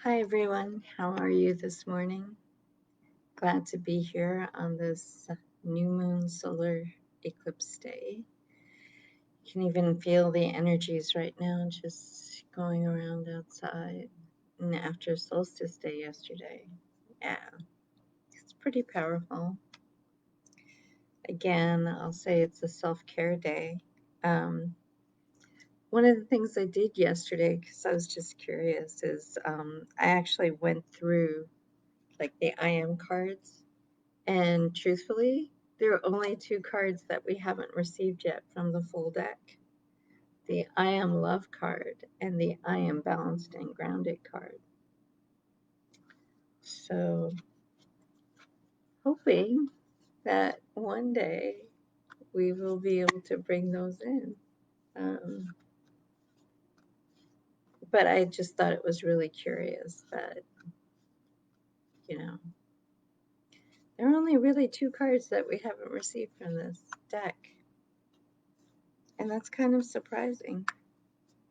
Hi everyone, how are you this morning? Glad to be here on this new moon solar eclipse day. You can even feel the energies right now just going around outside. And after solstice day yesterday, yeah, it's pretty powerful. Again, I'll say it's a self-care day. Um, One of the things I did yesterday, because I was just curious, is I actually went through like the I am cards. And truthfully, there are only two cards that we haven't received yet from the full deck: the I Am Love card and the I Am Balanced and Grounded card. So, hoping that one day we will be able to bring those in. Um, but I just thought it was really curious that, you know, there are only really two cards that we haven't received from this deck. And that's kind of surprising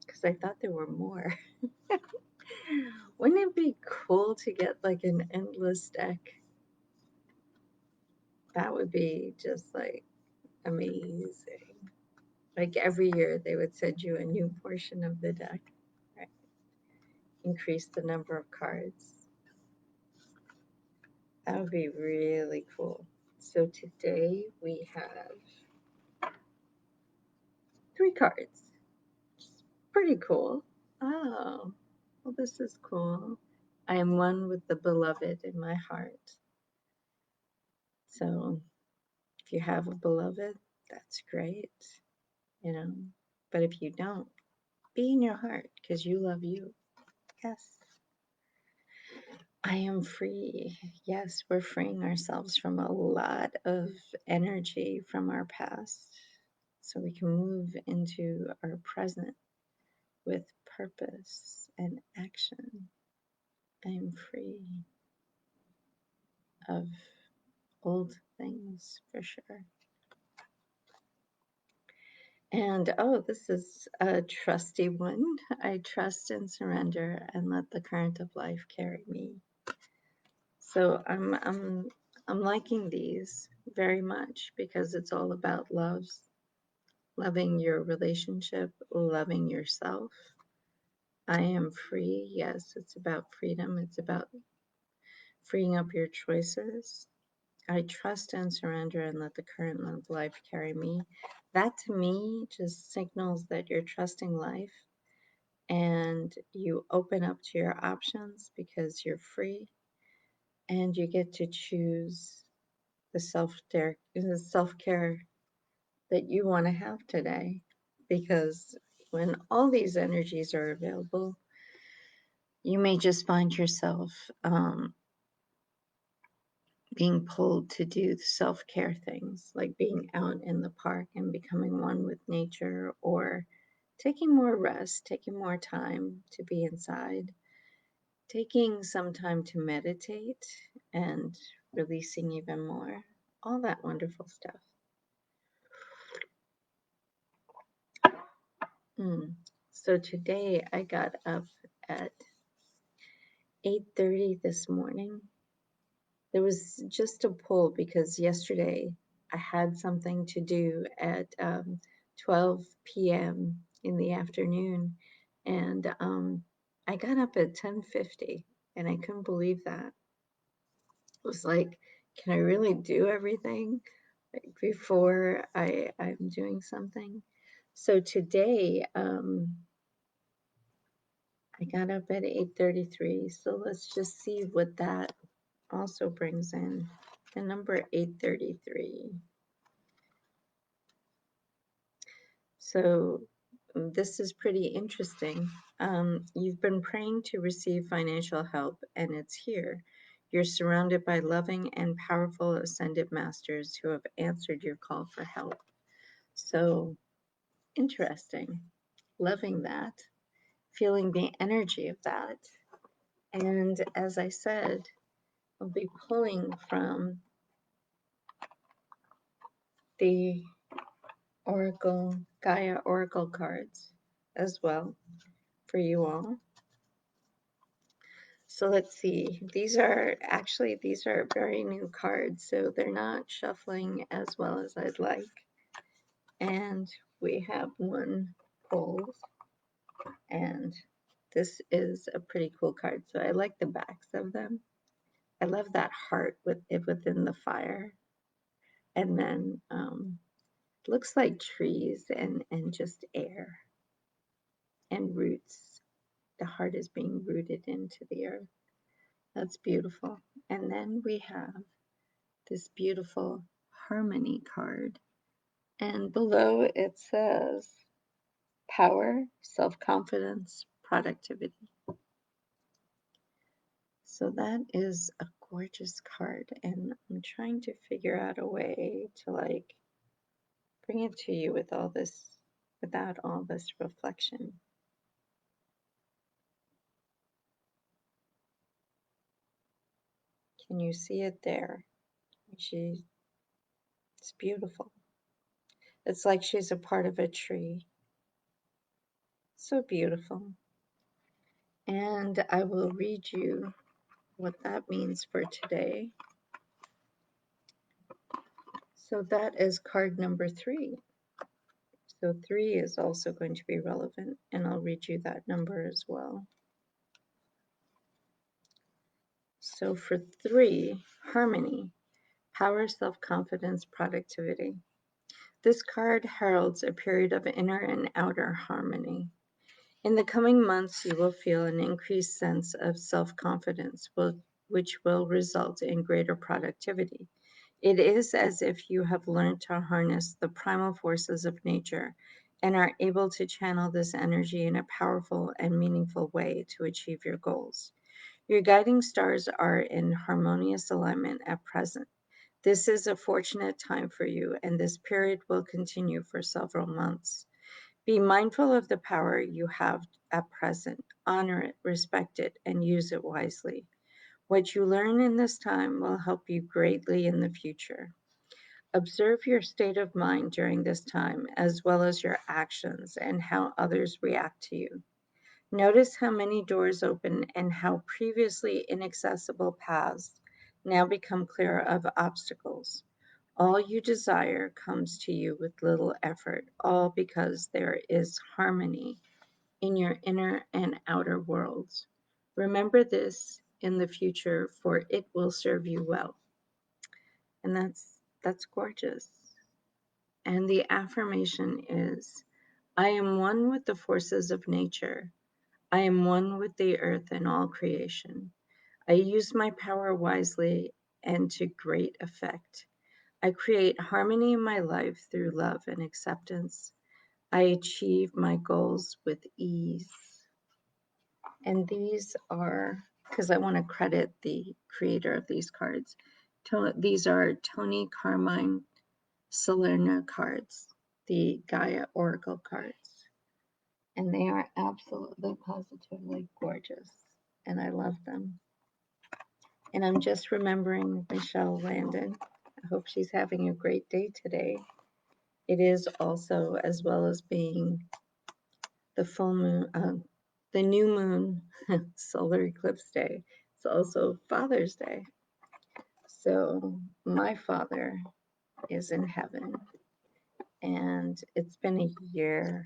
because I thought there were more. Wouldn't it be cool to get like an endless deck? That would be just like amazing. Like every year they would send you a new portion of the deck, right? Increase the number of cards. That would be really cool. So today we have 3 cards. Pretty cool. Oh, well, this is cool. I am one with the beloved in my heart. So if you have a beloved, that's great, you know. But if you don't, be in your heart because you love you. Yes. I am free. Yes, we're freeing ourselves from a lot of energy from our past so we can move into our present with purpose and action. I am free of old things for sure. And oh, this is a trusty one. I trust and surrender and let the current of life carry me. So I'm liking these very much because it's all about love, loving your relationship, loving yourself. I am free. Yes, it's about freedom. It's about freeing up your choices. I trust and surrender and let the current of life carry me. That to me just signals that you're trusting life and you open up to your options because you're free and you get to choose the self-care that you want to have today, because when all these energies are available, you may just find yourself being pulled to do the self-care things like being out in the park and becoming one with nature, or taking more rest, taking more time to be inside, taking some time to meditate and releasing even more, all that wonderful stuff. So today I got up at 8:30 this morning. There was just a pull because yesterday I had something to do at 12 p.m. in the afternoon, and I got up at 10:50, and I couldn't believe that. It was like, can I really do everything like before I'm doing something? So today I got up at 8:33. So let's just see what that also brings in. The number 833. So this is pretty interesting. You've been praying to receive financial help, and it's here. You're surrounded by loving and powerful ascended masters who have answered your call for help. So interesting. Loving that, feeling the energy of that. And as I said, I'll be pulling from the Oracle, Gaia Oracle cards as well for you all. So let's see. These are very new cards, so they're not shuffling as well as I'd like. And we have one pulled, and this is a pretty cool card. So I like the backs of them. I love that heart with it within the fire, and then looks like trees and just air and roots. The heart is being rooted into the earth. That's beautiful. And then we have this beautiful harmony card. And below it says power, self-confidence, productivity. So that is a gorgeous card. And I'm trying to figure out a way to like bring it to you with all this, without all this reflection. Can you see it there? It's beautiful. It's like she's a part of a tree. So beautiful. And I will read you what that means for today. So that is card number 3. So 3 is also going to be relevant, and I'll read you that number as well. So for 3, harmony, power, self-confidence, productivity. This card heralds a period of inner and outer harmony. In the coming months, you will feel an increased sense of self-confidence, which will result in greater productivity. It is as if you have learned to harness the primal forces of nature and are able to channel this energy in a powerful and meaningful way to achieve your goals. Your guiding stars are in harmonious alignment at present. This is a fortunate time for you, and this period will continue for several months. Be mindful of the power you have at present. Honor it, respect it, and use it wisely. What you learn in this time will help you greatly in the future. Observe your state of mind during this time, as well as your actions and how others react to you. Notice how many doors open and how previously inaccessible paths now become clear of obstacles. All you desire comes to you with little effort, all because there is harmony in your inner and outer worlds. Remember this in the future, for it will serve you well. And that's gorgeous. And the affirmation is, I am one with the forces of nature. I am one with the earth and all creation. I use my power wisely and to great effect. I create harmony in my life through love and acceptance. I achieve my goals with ease. And these are, because I want to credit the creator of these cards, these are Tony Carmine Salerno cards, the Gaia Oracle cards. And they are absolutely positively gorgeous. And I love them. And I'm just remembering Michelle Landon. I hope she's having a great day today. It is also, as well as being the full moon, the new moon solar eclipse day, it's also Father's Day. So my father is in heaven, and it's been a year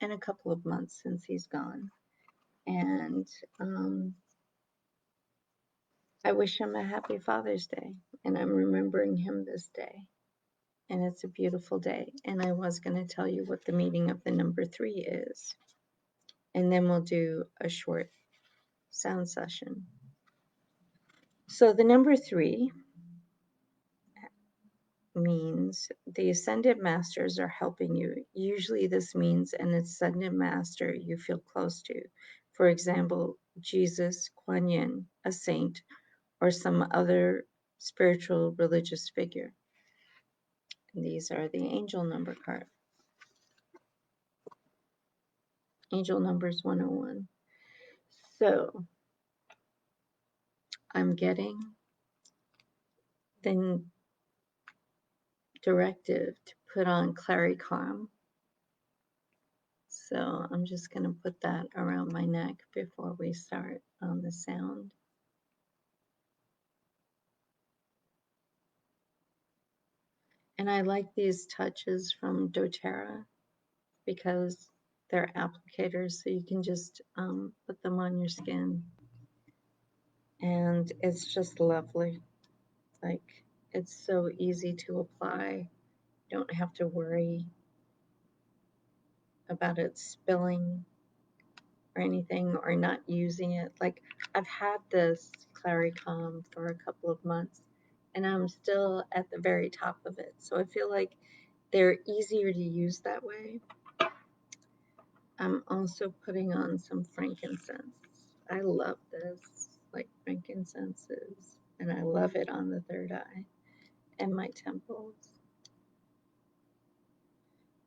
and a couple of months since he's gone. And I wish him a happy Father's Day, and I'm remembering him this day. And it's a beautiful day. And I was going to tell you what the meaning of the number 3 is. And then we'll do a short sound session. So the number 3 means the ascended masters are helping you. Usually this means an ascended master you feel close to. For example, Jesus, Kuan Yin, a saint, or some other spiritual religious figure. And these are the angel number card. Angel numbers 101. So I'm getting the directive to put on Claricalm. So I'm just going to put that around my neck before we start on the sound. And I like these touches from doTERRA because they're applicators, so you can just put them on your skin. And it's just lovely. Like, it's so easy to apply. You don't have to worry about it spilling or anything or not using it. Like, I've had this Claricom for a couple of months and I'm still at the very top of it. So I feel like they're easier to use that way. I'm also putting on some frankincense. I love this, like frankincenses, and I love it on the third eye and my temples,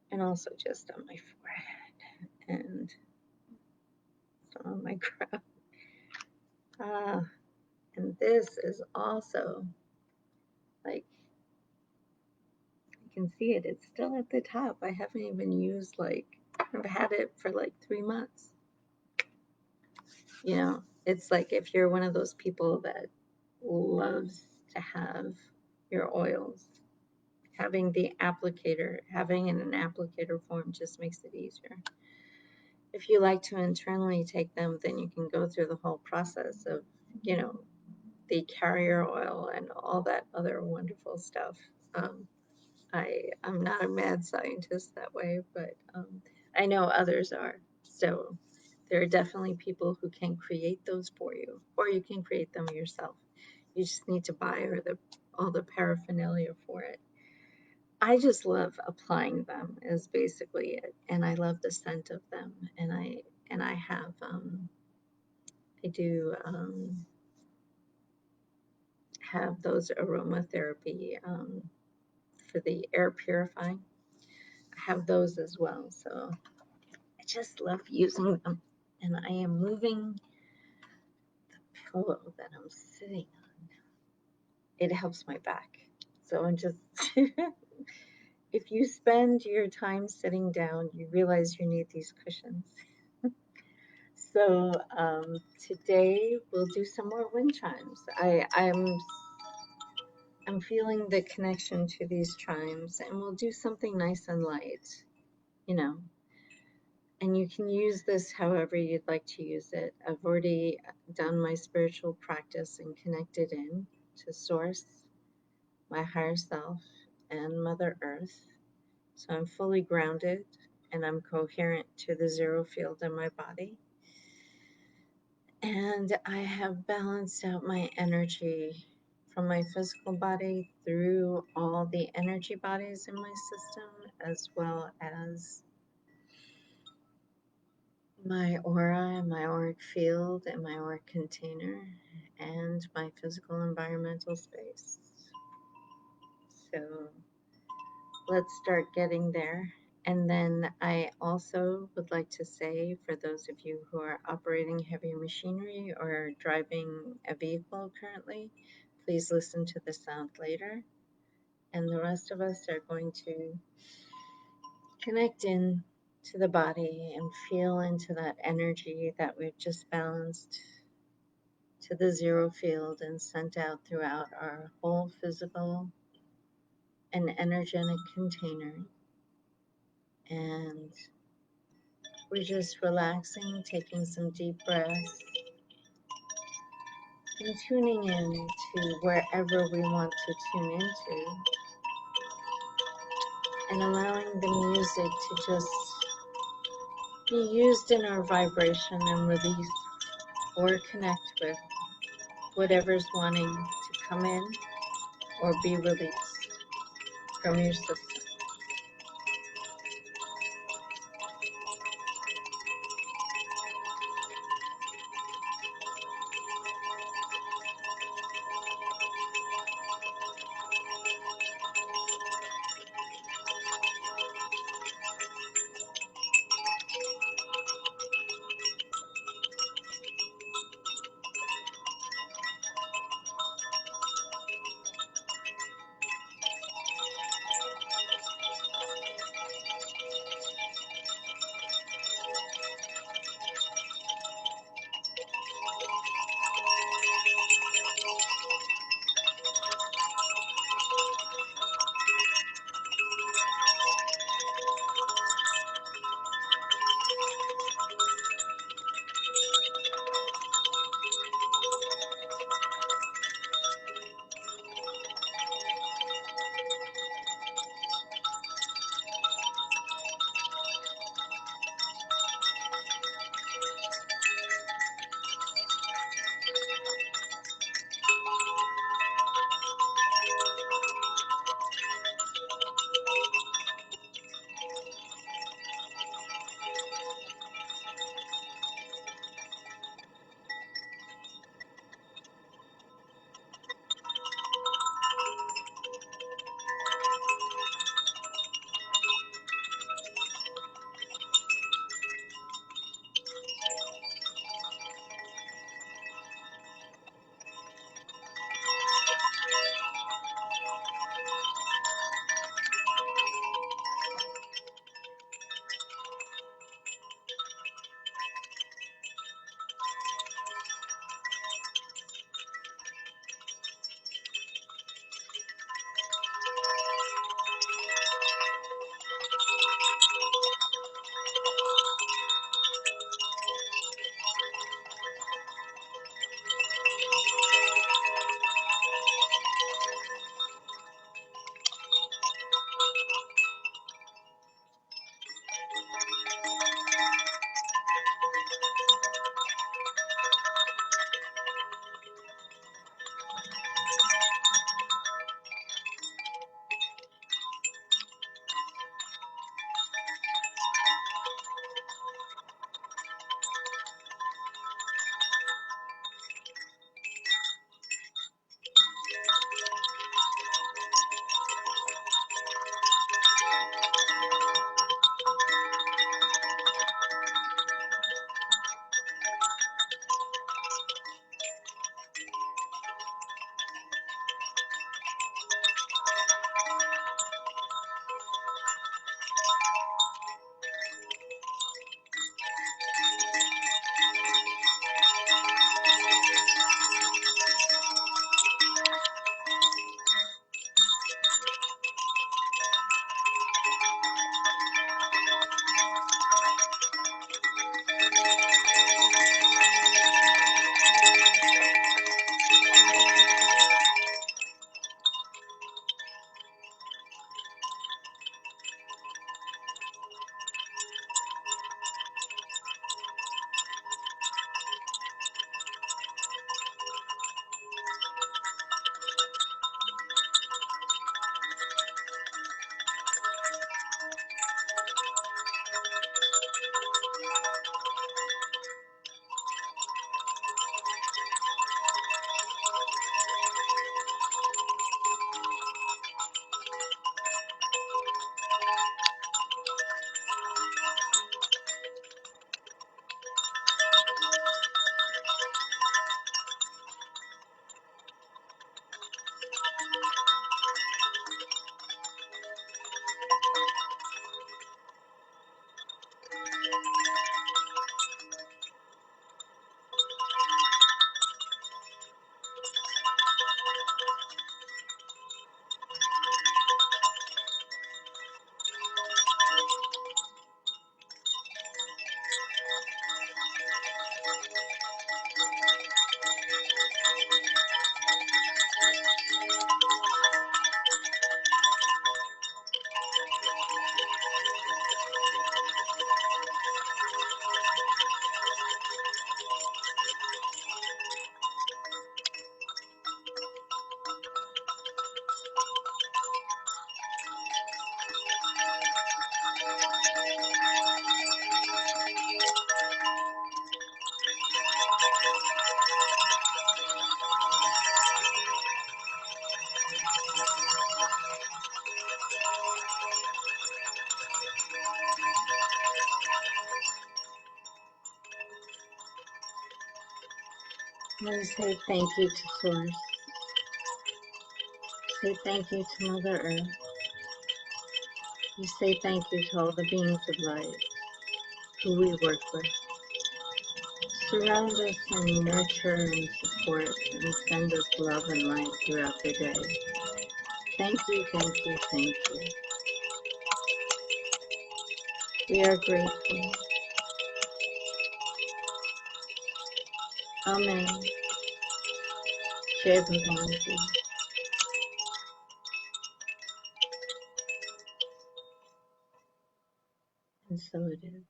and also just on my forehead and some on my crown. Ah, and this is also like, you can see it, it's still at the top. I haven't even used, like, I've had it for like 3 months. You know, it's like if you're one of those people that loves to have your oils, having the applicator, having in an applicator form just makes it easier. If you like to internally take them, then you can go through the whole process of, you know, the carrier oil and all that other wonderful stuff. I'm not a mad scientist that way, but I know others are. So there are definitely people who can create those for you, or you can create them yourself. You just need to buy all the paraphernalia for it. I just love applying them is basically it, and I love the scent of them. And I have I do have those aromatherapy for the air purifying. I have those as well, so I just love using them. And I am moving the pillow that I'm sitting on. It helps my back. So I'm just, if you spend your time sitting down, you realize you need these cushions. So today we'll do some more wind chimes. I'm feeling the connection to these chimes, and we'll do something nice and light, you know. And you can use this however you'd like to use it. I've already done my spiritual practice and connected in to Source, my higher self, and Mother Earth. So I'm fully grounded and I'm coherent to the zero field in my body. And I have balanced out my energy from my physical body through all the energy bodies in my system, as well as my aura and my auric field and my auric container and my physical environmental space. So let's start getting there. And then I also would like to say, for those of you who are operating heavy machinery or driving a vehicle currently, please listen to the sound later. And the rest of us are going to connect in to the body and feel into that energy that we've just balanced to the zero field and sent out throughout our whole physical and energetic container. And we're just relaxing, taking some deep breaths, and tuning in to wherever we want to tune into, and allowing the music to just be used in our vibration and release or connect with whatever's wanting to come in or be released from your system. And say thank you to Source. Say thank you to Mother Earth. You say thank you to all the beings of light who we work with. Surround us and nurture and support and send us love and light throughout the day. Thank you, thank you, thank you. We are grateful. Amen. Jai Bhagavan. And so it is.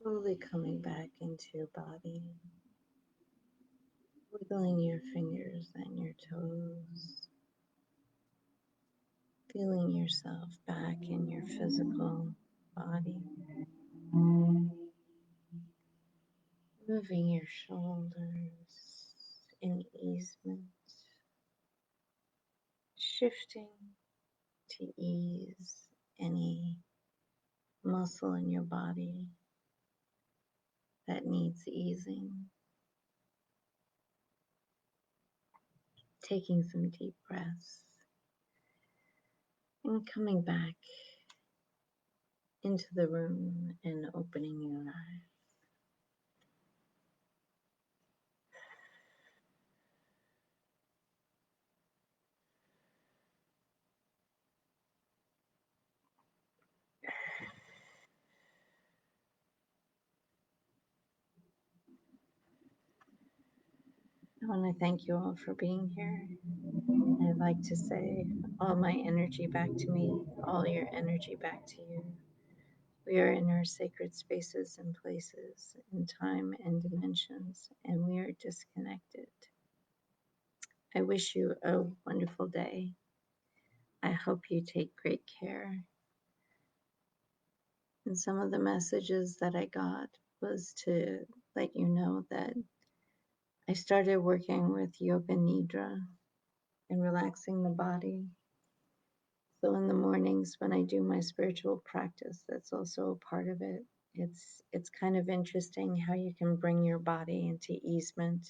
Slowly coming back into your body, wiggling your fingers and your toes, feeling yourself back in your physical body, moving your shoulders in easement, shifting to ease any muscle in your body that needs easing, taking some deep breaths and coming back into the room and opening your eyes. I want to thank you all for being here. I'd like to say all my energy back to me, all your energy back to you. We are in our sacred spaces and places in time and dimensions, and we are disconnected. I wish you a wonderful day. I hope you take great care. And some of the messages that I got was to let you know that I started working with Yoga Nidra and relaxing the body. So in the mornings when I do my spiritual practice, that's also a part of it. It's kind of interesting how you can bring your body into easement.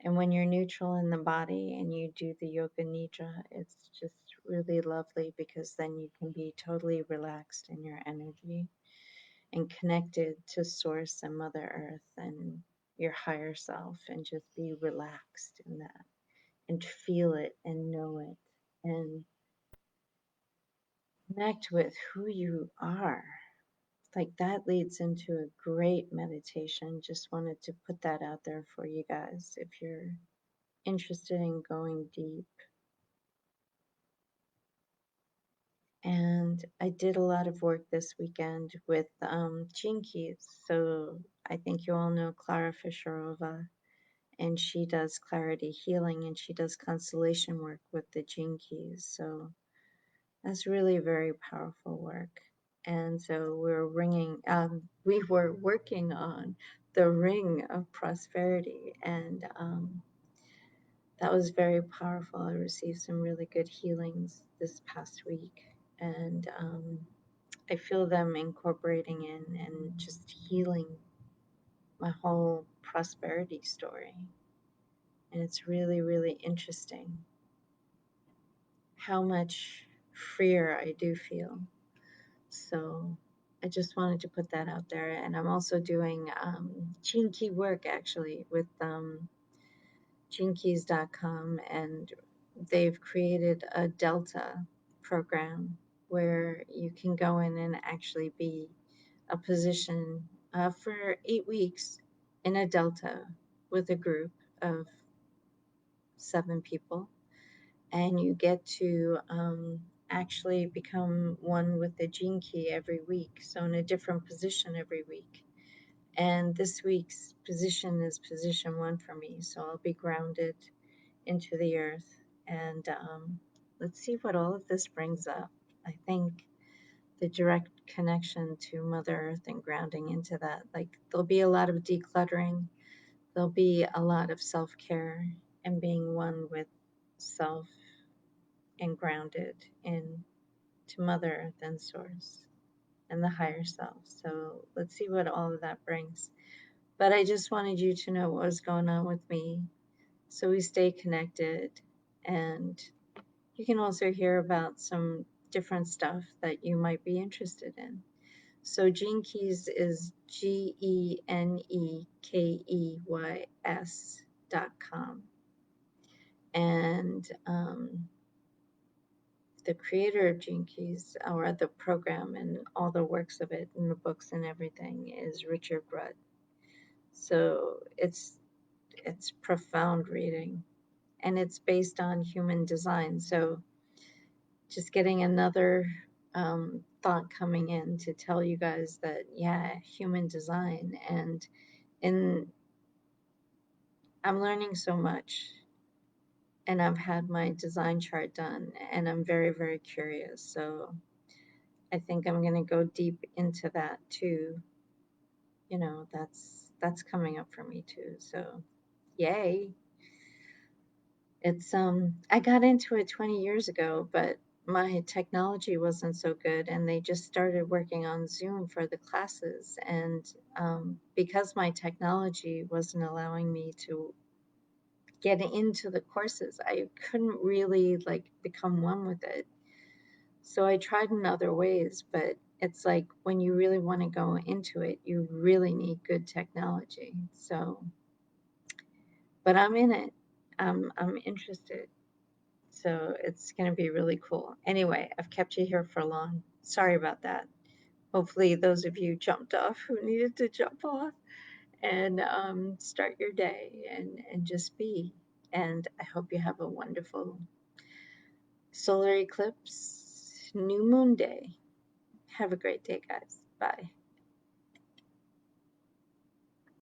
And when you're neutral in the body and you do the Yoga Nidra, it's just really lovely because then you can be totally relaxed in your energy and connected to Source and Mother Earth and your higher self and just be relaxed in that and feel it and know it and connect with who you are. Like that leads into a great meditation. Just wanted to put that out there for you guys if you're interested in going deep. And I did a lot of work this weekend with Gene Keys. So I think you all know Clara Fisherova. and she does clarity healing, and she does constellation work with the gene keys. So that's really very powerful work. And so we were working on the ring of prosperity, and that was very powerful. I received some really good healings this past week, and I feel them incorporating in and just healing my whole prosperity story. And it's really, really interesting how much freer I do feel. So I just wanted to put that out there. And I'm also doing gene key work actually with genekeys.com, and they've created a Delta program where you can go in and actually be a position for 8 weeks in a Delta with a group of 7 people, and you get to actually become one with the gene key every week, so in a different position every week. And this week's position is position 1 for me, so I'll be grounded into the earth. And let's see what all of this brings up. I think the direct connection to Mother Earth and grounding into that, like there'll be a lot of decluttering, there'll be a lot of self-care and being one with self and grounded in to Mother Earth and Source and the higher self. So let's see what all of that brings. But I just wanted you to know what was going on with me, so we stay connected. And you can also hear about some different stuff that you might be interested in. So Gene Keys is GeneKeys.com. And the creator of Gene Keys, or the program and all the works of it and the books and everything, is Richard Rudd. So it's profound reading, and it's based on human design. So just getting another thought coming in to tell you guys that, yeah, human design. And in I'm learning so much, and I've had my design chart done, and I'm very, very curious. So I think I'm going to go deep into that too. You know, that's coming up for me too. So yay. It's I got into it 20 years ago, but my technology wasn't so good, and they just started working on Zoom for the classes. And because my technology wasn't allowing me to get into the courses, I couldn't really like become one with it. So I tried in other ways, but it's like when you really want to go into it, you really need good technology. So, but I'm in it. I'm interested. So it's going to be really cool. Anyway, I've kept you here for long. Sorry about that. Hopefully, those of you jumped off who needed to jump off and start your day and just be. And I hope you have a wonderful solar eclipse, new moon day. Have a great day, guys. Bye.